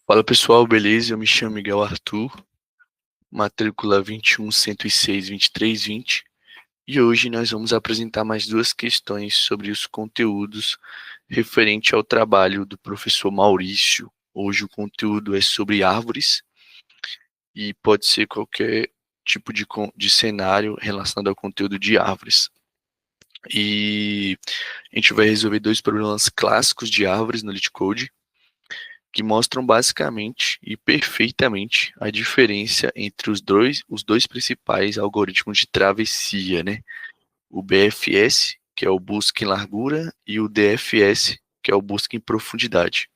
Fala pessoal, beleza? Eu me chamo Miguel Arthur, matrícula 21.106.23.20, e hoje nós vamos apresentar mais duas questões sobre os conteúdos referente ao trabalho do professor Maurício. Hoje o conteúdo é sobre árvores e pode ser qualquer tipo de cenário relacionado ao conteúdo de árvores. E a gente vai resolver dois problemas clássicos de árvores no LeetCode, que mostram basicamente e perfeitamente a diferença entre os dois principais algoritmos de travessia, né? O BFS, que é o busca em largura, e o DFS, que é o busca em profundidade.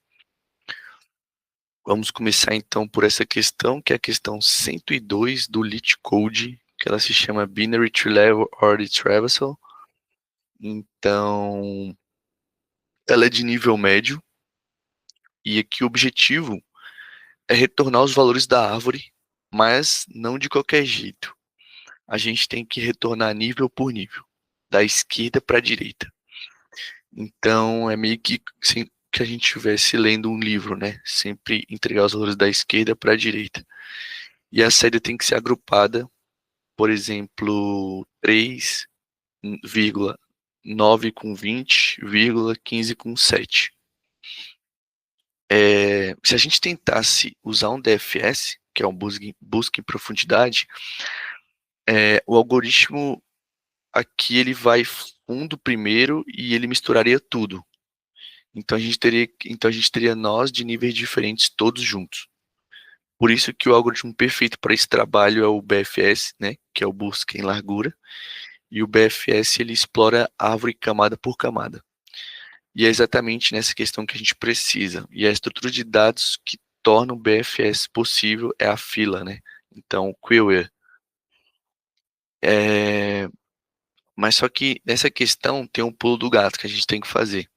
Vamos começar então por essa questão, que é a questão 102 do LeetCode, que ela se chama Binary Tree-Level Order Traversal. Então, ela é de nível médio, e aqui o objetivo é retornar os valores da árvore, mas não de qualquer jeito. A gente tem que retornar nível por nível, da esquerda para a direita. Então é meio que assim, que a gente estivesse lendo um livro, né? Sempre entregar os valores da esquerda para a direita. E a saída tem que ser agrupada, por exemplo, 3,9 com 20, 15 com 7. Se a gente tentasse usar um DFS, que é um busca em profundidade, o algoritmo aqui ele vai fundo primeiro e ele misturaria tudo. Então a gente teria nós de níveis diferentes todos juntos. Por isso que o algoritmo perfeito para esse trabalho é o BFS, né, que é o busca em largura, e o BFS ele explora árvore camada por camada. E é exatamente nessa questão que a gente precisa. E a estrutura de dados que torna o BFS possível é a fila, né? Então, o queue. Mas só que nessa questão tem um pulo do gato que a gente tem que fazer.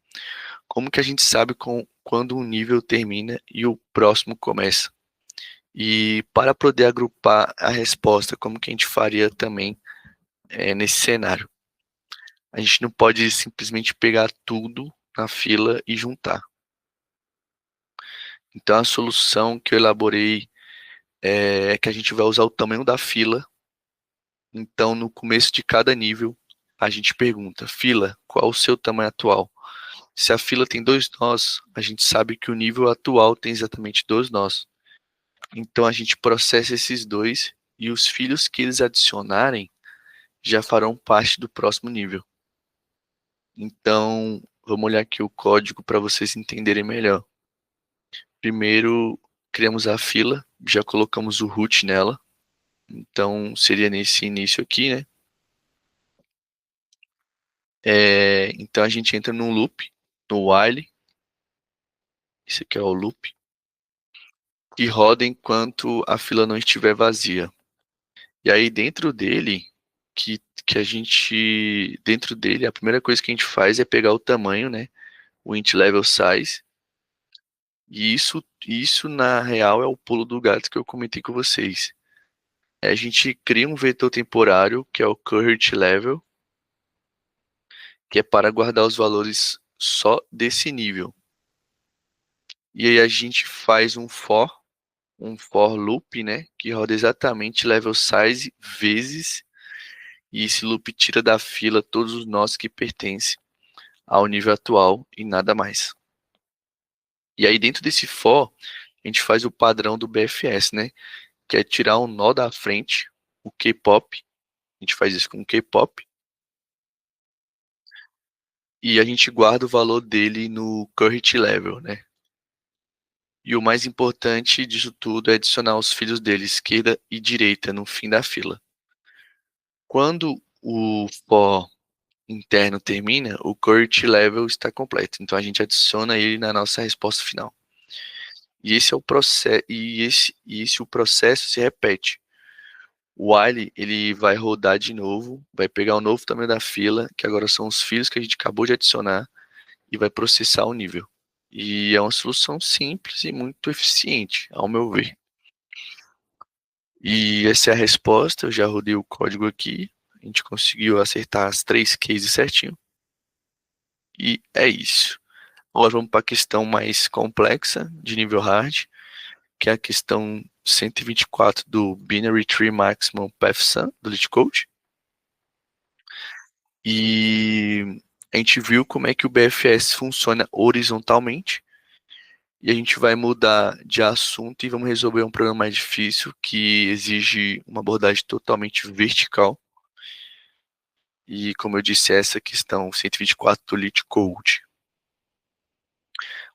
Como que a gente sabe quando um nível termina e o próximo começa? E para poder agrupar a resposta, como que a gente faria também nesse cenário? A gente não pode simplesmente pegar tudo na fila e juntar. Então a solução que eu elaborei é que a gente vai usar o tamanho da fila. Então no começo de cada nível, a gente pergunta, fila, qual o seu tamanho atual? Se a fila tem 2 nós, a gente sabe que o nível atual tem exatamente 2 nós. Então a gente processa esses dois e os filhos que eles adicionarem já farão parte do próximo nível. Então, vamos olhar aqui o código para vocês entenderem melhor. Primeiro, criamos a fila, já colocamos o root nela. Então, seria nesse início aqui, né? Então, a gente entra no loop, no while. Esse aqui é o loop. E roda enquanto a fila não estiver vazia. E aí, dentro dele, dentro dele, a primeira coisa que a gente faz é pegar o tamanho, né? O int level size. E isso na real é o pulo do gato que eu comentei com vocês. A gente cria um vetor temporário, que é o current level, que é para guardar os valores só desse nível. E aí a gente faz um for loop, né, que roda exatamente level size vezes, e esse loop tira da fila todos os nós que pertencem ao nível atual e nada mais. E aí dentro desse for, a gente faz o padrão do BFS, né, que é tirar um nó da frente, o K-pop, a gente faz isso com o K-pop, e a gente guarda o valor dele no current level, né? E o mais importante disso tudo é adicionar os filhos dele, esquerda e direita, no fim da fila. Quando o for interno termina, o current level está completo. Então a gente adiciona ele na nossa resposta final. E esse é o processo, o processo se repete. O while ele vai rodar de novo, vai pegar o novo tamanho da fila, que agora são os filhos que a gente acabou de adicionar, e vai processar o nível. E é uma solução simples e muito eficiente, ao meu ver. E essa é a resposta, eu já rodei o código aqui, a gente conseguiu acertar as 3 cases certinho. E é isso. Agora vamos para a questão mais complexa, de nível hard, que é a questão 124 do Binary Tree Maximum Path Sum, do LeetCode. E a gente viu como é que o BFS funciona horizontalmente. E a gente vai mudar de assunto e vamos resolver um problema mais difícil que exige uma abordagem totalmente vertical. E como eu disse, essa questão 124 do LeetCode.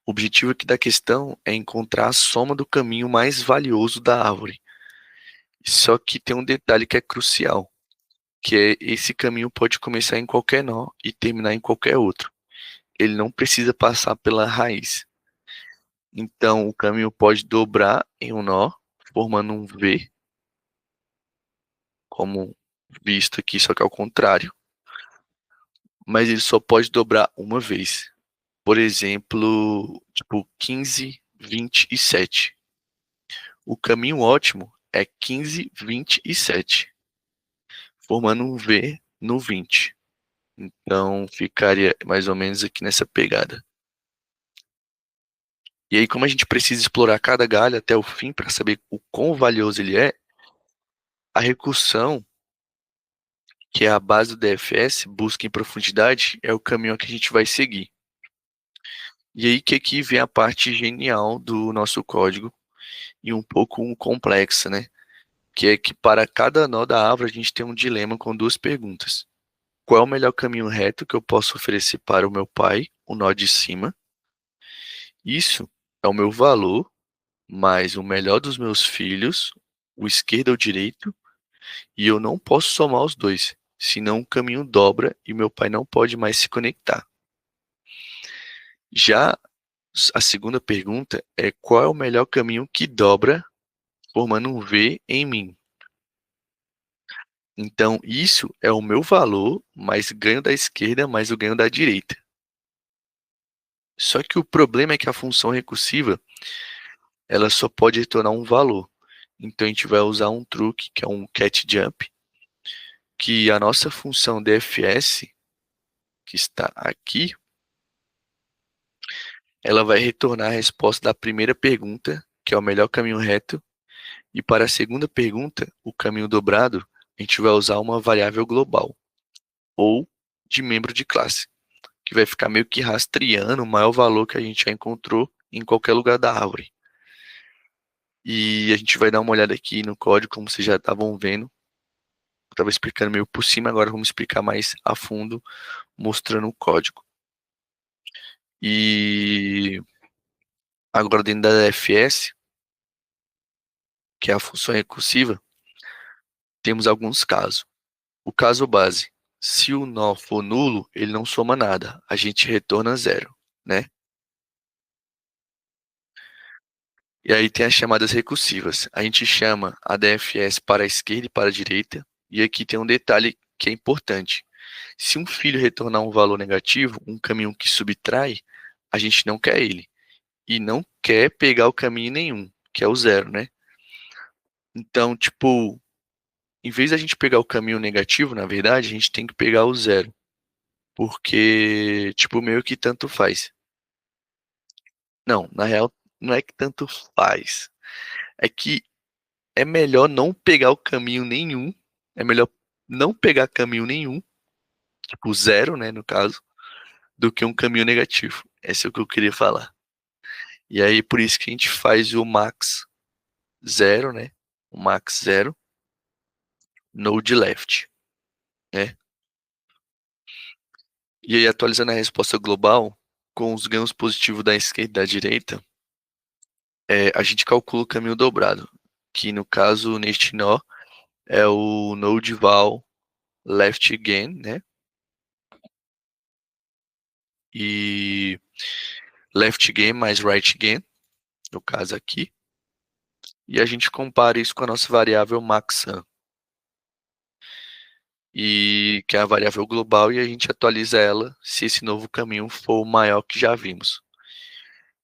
O objetivo aqui da questão é encontrar a soma do caminho mais valioso da árvore. Só que tem um detalhe que é crucial, que é esse caminho pode começar em qualquer nó e terminar em qualquer outro. Ele não precisa passar pela raiz. Então, o caminho pode dobrar em um nó, formando um V, como visto aqui, só que ao contrário. Mas ele só pode dobrar uma vez. Por exemplo, tipo 15, 20 e 7. O caminho ótimo é 15, 20 e 7, formando um V no 20. Então, ficaria mais ou menos aqui nessa pegada. E aí, como a gente precisa explorar cada galho até o fim para saber o quão valioso ele é, a recursão, que é a base do DFS, busca em profundidade, é o caminho que a gente vai seguir. E aí que aqui vem a parte genial do nosso código e um pouco complexa, né? Que é que para cada nó da árvore a gente tem um dilema com duas perguntas. Qual é o melhor caminho reto que eu posso oferecer para o meu pai, o nó de cima? Isso é o meu valor, mais o melhor dos meus filhos, o esquerdo ou direito, e eu não posso somar os dois, senão o caminho dobra e meu pai não pode mais se conectar. Já a segunda pergunta é qual é o melhor caminho que dobra, formando um V em mim? Então, isso é o meu valor, mais ganho da esquerda, mais o ganho da direita. Só que o problema é que a função recursiva, ela só pode retornar um valor. Então, a gente vai usar um truque, que é um cat jump, que a nossa função DFS, que está aqui, ela vai retornar a resposta da primeira pergunta, que é o melhor caminho reto, e para a segunda pergunta, o caminho dobrado, a gente vai usar uma variável global, ou de membro de classe, que vai ficar meio que rastreando o maior valor que a gente já encontrou em qualquer lugar da árvore. E a gente vai dar uma olhada aqui no código, como vocês já estavam vendo. Estava explicando meio por cima, agora vamos explicar mais a fundo, mostrando o código. E agora dentro da DFS, que é a função recursiva, temos alguns casos. O caso base, se o nó for nulo, ele não soma nada, a gente retorna zero, né? E aí tem as chamadas recursivas. A gente chama a DFS para a esquerda e para a direita. E aqui tem um detalhe que é importante. Se um filho retornar um valor negativo, um caminho que subtrai, a gente não quer ele. E não quer pegar o caminho nenhum, que é o zero, né? Então, tipo, em vez da gente pegar o caminho negativo, na verdade, a gente tem que pegar o zero. Porque, tipo, meio que tanto faz. Não, na real, não é que tanto faz. É que é melhor não pegar o caminho nenhum. É melhor não pegar caminho nenhum, tipo zero, né, no caso, do que um caminho negativo. Esse é o que eu queria falar. E aí, por isso que a gente faz o max zero, né? O max zero, node left, né? E aí, atualizando a resposta global, com os ganhos positivos da esquerda e da direita, a gente calcula o caminho dobrado, que no caso, neste nó, é o node val left gain, né? E left gain mais right gain, no caso aqui. E a gente compara isso com a nossa variável maxam, e que é a variável global, e a gente atualiza ela se esse novo caminho for o maior que já vimos.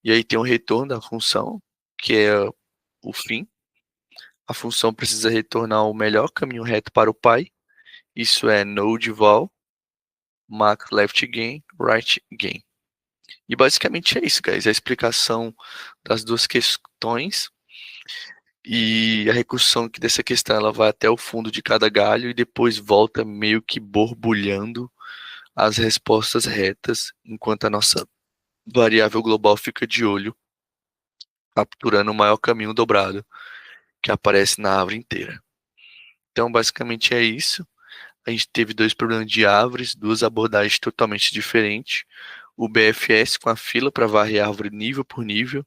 E aí tem o retorno da função, que é o fim. A função precisa retornar o melhor caminho reto para o pai. Isso é node val, max left gain, right gain. E basicamente é isso, guys. A explicação das duas questões e a recursão que dessa questão ela vai até o fundo de cada galho e depois volta meio que borbulhando as respostas retas, enquanto a nossa variável global fica de olho, capturando o maior caminho dobrado que aparece na árvore inteira. Então, basicamente é isso. A gente teve dois problemas de árvores, duas abordagens totalmente diferentes. O BFS com a fila para varrer a árvore nível por nível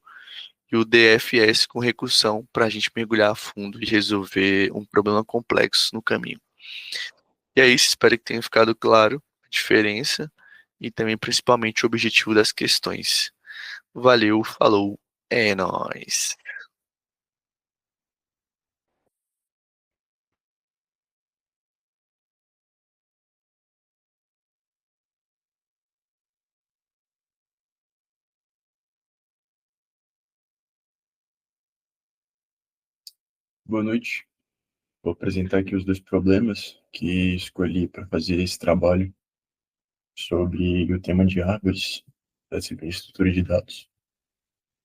e o DFS com recursão para a gente mergulhar a fundo e resolver um problema complexo no caminho. E é isso, espero que tenha ficado claro a diferença e também principalmente o objetivo das questões. Valeu, falou, é nóis. Boa noite. Vou apresentar aqui os dois problemas que escolhi para fazer esse trabalho sobre o tema de árvores da estrutura de dados.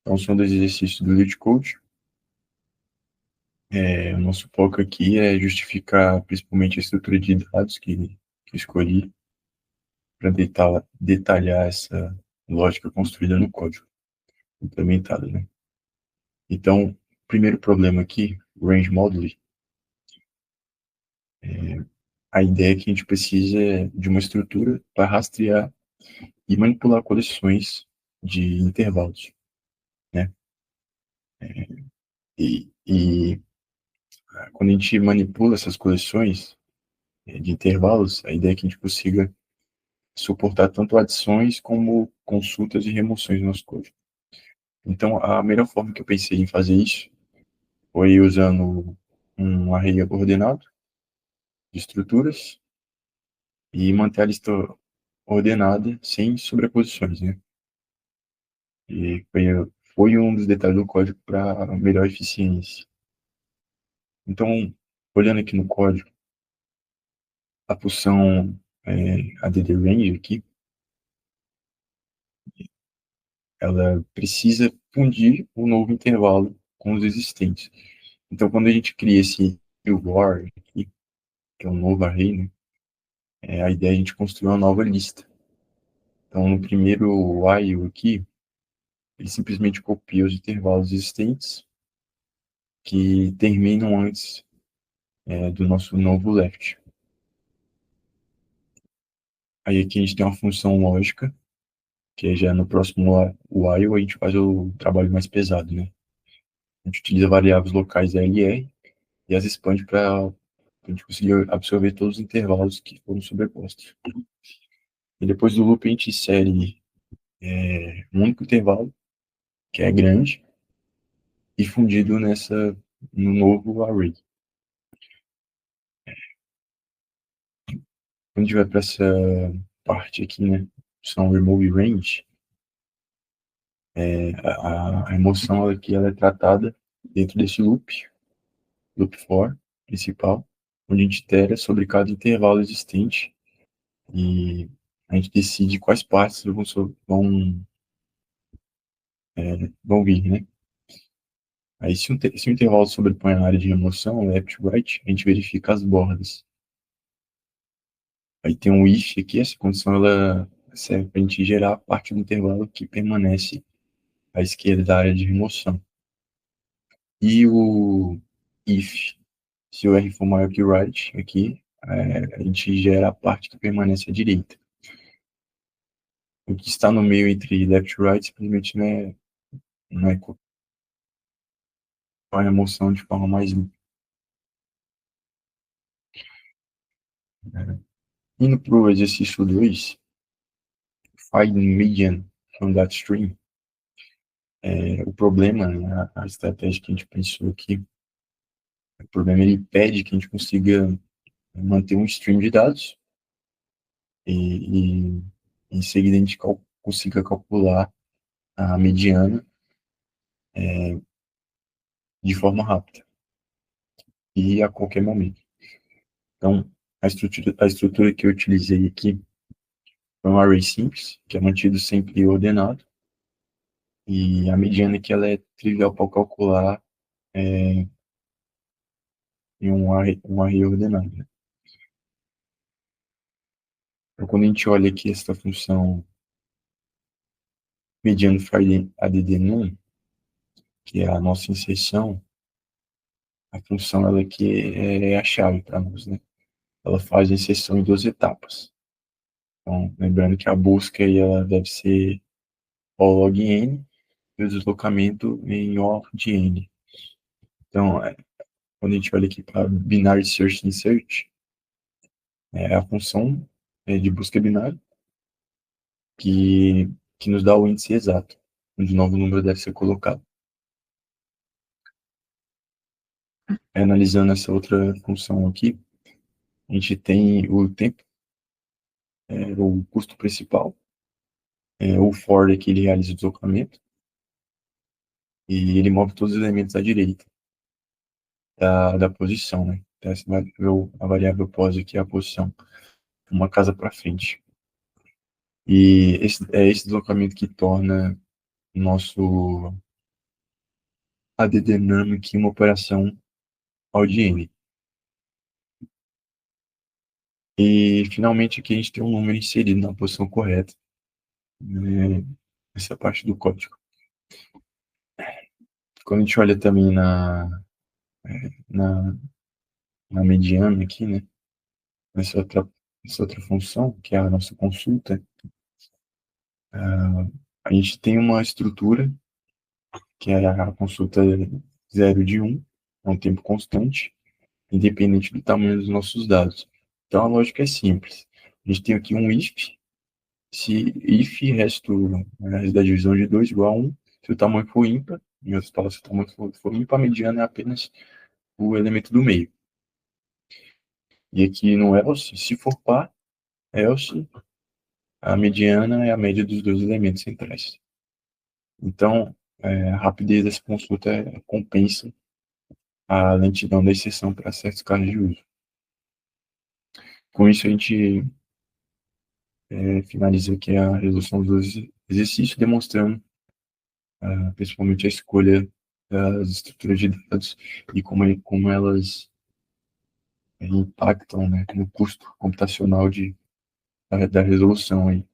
Então, são dois exercícios do LeetCode. O nosso foco aqui é justificar principalmente a estrutura de dados que escolhi para detalhar essa lógica construída no código, implementada, né? Então, o primeiro problema aqui, o Range Modeling, a ideia é que a gente precisa de uma estrutura para rastrear e manipular coleções de intervalos, né? E quando a gente manipula essas coleções de intervalos, a ideia é que a gente consiga suportar tanto adições como consultas e remoções no nosso código. Então, a melhor forma que eu pensei em fazer isso foi usando um array ordenado de estruturas e manter a lista ordenada sem sobreposições, né? E foi um dos detalhes do código para melhor eficiência. Então, olhando aqui no código, a função addRange aqui, ela precisa fundir o novo intervalo com os existentes. Então, quando a gente cria esse var aqui, que é um novo array, né, a ideia é a gente construir uma nova lista. Então, no primeiro while aqui, ele simplesmente copia os intervalos existentes que terminam antes do nosso novo left. Aí aqui a gente tem uma função lógica, que já no próximo while a gente faz o trabalho mais pesado, né? A gente utiliza variáveis locais LR e as expande para a gente conseguir absorver todos os intervalos que foram sobrepostos. E depois do loop a gente insere um único intervalo, que é grande, e fundido no novo array. Quando a gente vai para essa parte aqui, né, são remove range, a emoção aqui ela é tratada dentro desse loop for principal, onde a gente itera sobre cada intervalo existente e a gente decide quais partes vão vir, né? Aí, se o intervalo sobrepõe a área de remoção, left-right, a gente verifica as bordas. Aí tem um if aqui, essa condição ela serve para a gente gerar a parte do intervalo que permanece à esquerda da área de remoção. E o if, se o R for maior que o right, aqui, a gente gera a parte que permanece à direita. O que está no meio entre left e right simplesmente não é a remoção de forma mais limpa. Indo para o exercício 2, find median from that stream, o problema, né, a estratégia que a gente pensou aqui, o problema ele pede que a gente consiga manter um stream de dados e em seguida a gente consiga calcular a mediana de forma rápida e a qualquer momento. Então, a estrutura que eu utilizei aqui é um array simples, que é mantido sempre ordenado, e a mediana que ela é trivial para calcular em um array ordenado, né? Então, quando a gente olha aqui essa função mediano for add num, que é a nossa inserção, a função ela aqui é a chave para nós, né? Ela faz a inserção em duas etapas. Então, lembrando que a busca aí, ela deve ser O log n e o deslocamento em O de n. Então, quando a gente olha aqui para binary search insert, é a função de busca binária que, que nos dá o índice exato, onde o novo número deve ser colocado. Analisando essa outra função aqui, a gente tem o tempo, o custo principal, o for aqui ele realiza o deslocamento, e ele move todos os elementos à direita da posição, né? Então, a variável pos aqui é a posição, uma casa para frente. E esse deslocamento que torna o nosso AD Dynamic uma operação AUDN. E, finalmente, aqui a gente tem um número inserido na posição correta. Essa é a parte do código. Quando a gente olha também na, na mediana aqui, né? Essa outra função, que é a nossa consulta, a gente tem uma estrutura, que é a consulta 0 de 1, é um tempo constante, independente do tamanho dos nossos dados. Então, a lógica é simples. A gente tem aqui um if, se if resto da divisão de 2 igual a 1, se o tamanho for ímpar, em outras palavras, se o tamanho for ímpar, a mediana é apenas o elemento do meio. E aqui no else, se for par, else, a mediana é a média dos dois elementos centrais. Então, a rapidez dessa consulta compensa a lentidão da exceção para certos casos de uso. Com isso, a gente finaliza aqui a resolução dos exercícios, demonstrando principalmente a escolha das estruturas de dados e como elas impactam, né, no custo computacional da resolução aí.